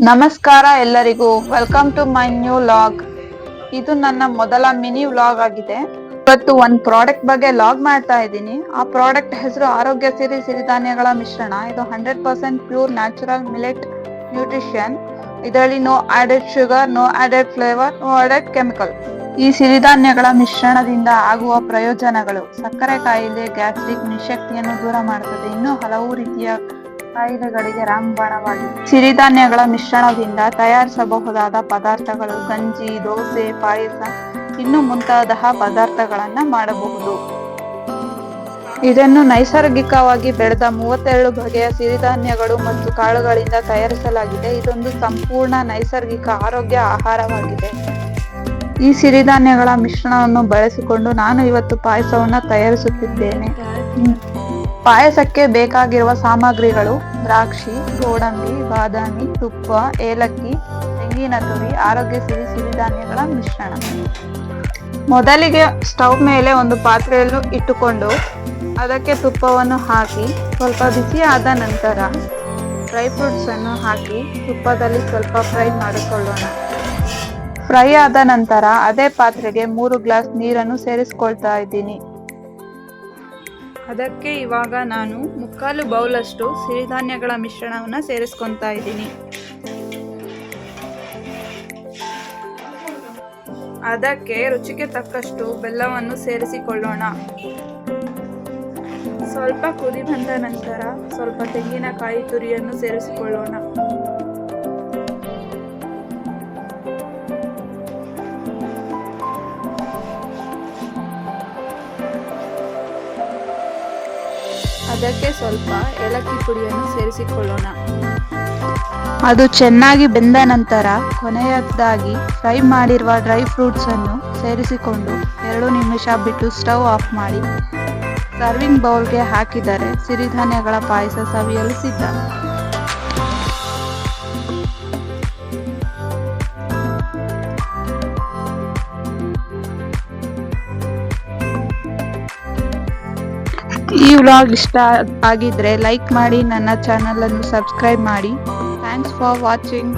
ನಮಸ್ಕಾರ ಎಲ್ಲರಿಗೂ, welcome to my new vlog. ಇದು ನನ್ನ ಮೊದಲ ಮಿನಿ ವ್ಲಾಗ್ ಆಗಿದೆ. ಇವತ್ತು ಒಂದು ಪ್ರಾಡಕ್ಟ್ ಬಗ್ಗೆ ಲಾಗ್ ಮಾಡ್ತಾ ಇದ್ದೀನಿ. ಆ ಪ್ರಾಡಕ್ಟ್ ಹೆಸರು ಆರೋಗ್ಯ ಸಿರಿ ಸಿರಿಧಾನ್ಯಗಳ ಮಿಶ್ರಣ. ಇದು 100% ಪ್ಯೂರ್ ನ್ಯಾಚುರಲ್ ಮಿಲೆಟ್ ನ್ಯೂಟ್ರಿಷನ್. ಇದರಲ್ಲಿ no added sugar, no added flavour, no added chemical. ಈ ಸಿರಿಧಾನ್ಯಗಳ ಮಿಶ್ರಣದಿಂದ ಆಗುವ ಪ್ರಯೋಜನಗಳು: ಸಕ್ಕರೆ ಕಾಯಿಲೆ, ಗ್ಯಾಸ್ಟ್ರಿಕ್, ನಿಶಕ್ತಿಯನ್ನು ದೂರ ಮಾಡುತ್ತದೆ. ಇನ್ನೂ ಹಲವು ರೀತಿಯ ಕಾಯಿಲೆಗಳಿಗೆ ರಾಮಬಾಣವಾಗಿದೆ. ಸಿರಿಧಾನ್ಯಗಳ ಮಿಶ್ರಣದಿಂದ ತಯಾರಿಸಬಹುದಾದ ಪದಾರ್ಥಗಳು: ಗಂಜಿ, ದೋಸೆ, ಪಾಯಸ, ಇನ್ನು ಮುಂತಾದ ಪದಾರ್ಥಗಳನ್ನ ಮಾಡಬಹುದು. ಇದನ್ನು ನೈಸರ್ಗಿಕವಾಗಿ ಬೆಳೆದ 32 ಬಗೆಯ ಸಿರಿಧಾನ್ಯಗಳು ಮತ್ತು ಕಾಳುಗಳಿಂದ ತಯಾರಿಸಲಾಗಿದೆ. ಇದೊಂದು ಸಂಪೂರ್ಣ ನೈಸರ್ಗಿಕ ಆರೋಗ್ಯ ಆಹಾರವಾಗಿದೆ. ಈ ಸಿರಿಧಾನ್ಯಗಳ ಮಿಶ್ರಣವನ್ನು ಬಳಸಿಕೊಂಡು ನಾನು ಇವತ್ತು ಪಾಯಸವನ್ನು ತಯಾರಿಸುತ್ತಿದ್ದೇನೆ. ಪಾಯಸಕ್ಕೆ ಬೇಕಾಗಿರುವ ಸಾಮಗ್ರಿಗಳು: ದ್ರಾಕ್ಷಿ, ಗೋಡಂಬಿ, ಬಾದಾಮಿ, ತುಪ್ಪ, ಏಲಕ್ಕಿ, ತೆಂಗಿನ ತುರಿ, ಆರೋಗ್ಯ ಸಿರಿ ಸಿರಿಧಾನ್ಯಗಳ ಮಿಶ್ರಣ. ಮೊದಲಿಗೆ ಸ್ಟವ್ ಮೇಲೆ ಒಂದು ಪಾತ್ರೆಯನ್ನು ಇಟ್ಟುಕೊಂಡು ಅದಕ್ಕೆ ತುಪ್ಪವನ್ನು ಹಾಕಿ ಸ್ವಲ್ಪ ಬಿಸಿ ಆದ ನಂತರ ಡ್ರೈ ಫ್ರೂಟ್ಸ್ ಅನ್ನು ಹಾಕಿ ತುಪ್ಪದಲ್ಲಿ ಸ್ವಲ್ಪ ಫ್ರೈ ಮಾಡಿಕೊಳ್ಳೋಣ. ಫ್ರೈ ಆದ ನಂತರ ಅದೇ ಪಾತ್ರೆಗೆ 3 ಗ್ಲಾಸ್ ನೀರನ್ನು ಸೇರಿಸ್ಕೊಳ್ತಾ ಇದ್ದೀನಿ. ಅದಕ್ಕೆ ಇವಾಗ ನಾನು 3/4 ಬೌಲಷ್ಟು ಸಿರಿಧಾನ್ಯಗಳ ಮಿಶ್ರಣವನ್ನು ಸೇರಿಸ್ಕೊತಾ ಇದ್ದೀನಿ. ಅದಕ್ಕೆ ರುಚಿಗೆ ತಕ್ಕಷ್ಟು ಬೆಲ್ಲವನ್ನು ಸೇರಿಸಿಕೊಳ್ಳೋಣ. ಸ್ವಲ್ಪ ಕುದಿ ಬಂದ ನಂತರ ಸ್ವಲ್ಪ ತೆಂಗಿನಕಾಯಿ ತುರಿಯನ್ನು ಸೇರಿಸಿಕೊಳ್ಳೋಣ. ಅದಕ್ಕೆ ಸ್ವಲ್ಪ ಏಲಕ್ಕಿ ಪುಡಿಯನ್ನು ಸೇರಿಸಿಕೊಳ್ಳೋಣ. ಅದು ಚೆನ್ನಾಗಿ ಬೆಂದ ನಂತರ ಕೊನೆಯದಾಗಿ ಫ್ರೈ ಮಾಡಿರುವ ಡ್ರೈ ಫ್ರೂಟ್ಸ್ ಅನ್ನು ಸೇರಿಸಿಕೊಂಡು 2 ನಿಮಿಷ ಬಿಟ್ಟು ಸ್ಟವ್ ಆಫ್ ಮಾಡಿ ಸರ್ವಿಂಗ್ ಬೌಲ್ಗೆ ಹಾಕಿದರೆ ಸಿರಿಧಾನ್ಯಗಳ ಪಾಯಸ ಸವಿಯಲು ಸಿದ್ಧ. ಈ ವ್ಲಾಗ್ ಇಷ್ಟ ಆಗಿದ್ರೆ ಲೈಕ್ ಮಾಡಿ, ನನ್ನ ಚಾನಲ್ ಅನ್ನು ಸಬ್ಸ್ಕ್ರೈಬ್ ಮಾಡಿ. Thanks for watching.